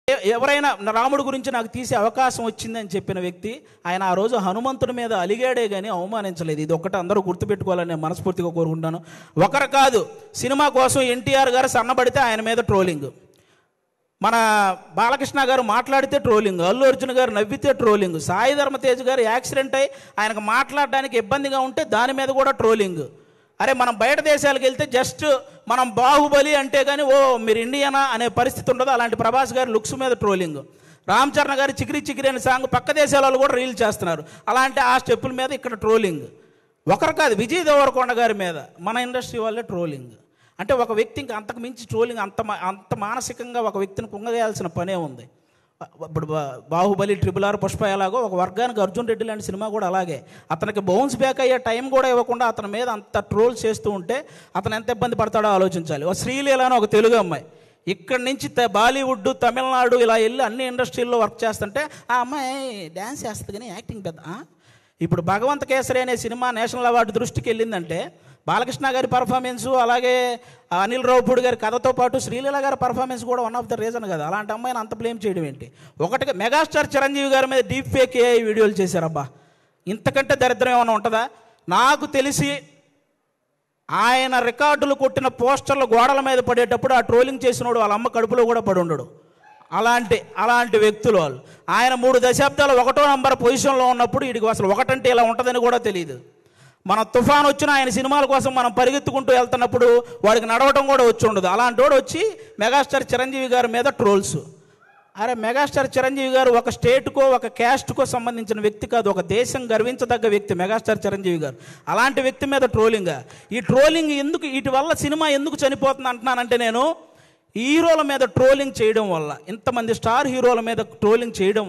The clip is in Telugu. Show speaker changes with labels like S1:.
S1: ఎవరైనా రాముడి గురించి నాకు తీసే అవకాశం వచ్చిందని చెప్పిన వ్యక్తి ఆయన ఆ రోజు హనుమంతుడి మీద అలిగాడే కానీ అవమానించలేదు. ఇది ఒక్కటి అందరూ గుర్తుపెట్టుకోవాలని నేను మనస్ఫూర్తిగా కోరుకుంటాను. ఒకరు కాదు, సినిమా కోసం ఎన్టీఆర్ గారు సన్నబడితే ఆయన మీద ట్రోలింగ్, మన బాలకృష్ణ గారు మాట్లాడితే ట్రోలింగ్, అల్లు అర్జున్ గారు నవ్వితే ట్రోలింగ్, సాయి ధర్మ తేజ్ గారు యాక్సిడెంట్ అయ్యి ఆయనకు మాట్లాడడానికి ఇబ్బందిగా ఉంటే దాని మీద కూడా ట్రోలింగ్. అరే మనం బయట దేశాలకు వెళ్తే జస్ట్ మనం బాహుబలి అంటే కానీ ఓ మీరు ఇండియనా అనే పరిస్థితి ఉండదు. అలాంటి ప్రభాస్ గారి లుక్స్ మీద ట్రోలింగ్, రామ్ చరణ్ గారి చికిరి చికిరి అనే సాంగ్ పక్క దేశాల వాళ్ళు కూడా రీల్ చేస్తున్నారు. అలాంటి ఆ స్టెప్పుల మీద ఇక్కడ ట్రోలింగ్. ఒకరు కాదు, విజయ్ దేవరకొండ గారి మీద మన ఇండస్ట్రీ వాళ్ళే ట్రోలింగ్. అంటే ఒక వ్యక్తి ఇంకా అంతకు మించి ట్రోలింగ్, అంత మానసికంగా ఒక వ్యక్తిని కుంగవేయాల్సిన పనే ఉంది. ఇప్పుడు బాహుబలి, RRR, పుష్ప ఎలాగో ఒక వర్గానికి అర్జున్ రెడ్డి లాంటి సినిమా కూడా అలాగే. అతనికి బౌన్స్ బ్యాక్ అయ్యే టైం కూడా ఇవ్వకుండా అతని మీద అంత ట్రోల్ చేస్తూ ఉంటే అతను ఎంత ఇబ్బంది పడతాడో ఆలోచించాలి. ఒక శ్రీలీల అని ఒక తెలుగు అమ్మాయి ఇక్కడి నుంచి బాలీవుడ్, తమిళనాడు ఇలా వెళ్ళి అన్ని ఇండస్ట్రీల్లో వర్క్ చేస్తుంటే ఆ అమ్మాయి డ్యాన్స్ చేస్తుంది కానీ యాక్టింగ్ పెద్ద. ఇప్పుడు భగవంత కేసరి అనే సినిమా నేషనల్ అవార్డు దృష్టికి వెళ్ళిందంటే బాలకృష్ణ గారి పర్ఫార్మెన్సు, అలాగే అనిల్ రావుపూడి గారి కథతో పాటు శ్రీలీల గారి పర్ఫార్మెన్స్ కూడా వన్ ఆఫ్ ద రీజన్ కదా. అలాంటి అమ్మాయిని అంత బ్లేమ్ చేయడం ఏంటి? ఒకటిగా మెగాస్టార్ చిరంజీవి గారి మీద డీప్ ఫేక్ AI వీడియోలు చేశారబ్బా. ఇంతకంటే దరిద్రం ఏమైనా ఉంటుందా? నాకు తెలిసి ఆయన రికార్డులు కొట్టిన పోస్టర్లు గోడల మీద పడేటప్పుడు ఆ ట్రోలింగ్ చేసినోడు వాళ్ళ అమ్మ కడుపులో కూడా పడి ఉండడు. అలాంటి వ్యక్తులు వాళ్ళు. ఆయన 3 దశాబ్దాలు 1వ నంబర్ పొజిషన్లో ఉన్నప్పుడు వీడికి అసలు ఒకటంటే ఇలా ఉంటుందని కూడా తెలియదు. మన తుఫాన్ వచ్చిన ఆయన సినిమాల కోసం మనం పరిగెత్తుకుంటూ వెళ్తున్నప్పుడు వాడికి నడవటం కూడా వచ్చి ఉండదు. అలాంటి వాడు వచ్చి మెగాస్టార్ చిరంజీవి గారి మీద ట్రోల్స్. అరే మెగాస్టార్ చిరంజీవి గారు ఒక స్టేట్కో ఒక క్యాస్ట్కో సంబంధించిన వ్యక్తి కాదు, ఒక దేశం గర్వించదగ్గ వ్యక్తి మెగాస్టార్ చిరంజీవి గారు. అలాంటి వ్యక్తి మీద ట్రోలింగ్. ఈ ట్రోలింగ్ ఎందుకు, వీటి వల్ల సినిమా ఎందుకు చనిపోతుంది అంటున్నానంటే, నేను హీరోల మీద ట్రోలింగ్ చేయడం వల్ల, ఇంతమంది స్టార్ హీరోల మీద ట్రోలింగ్ చేయడం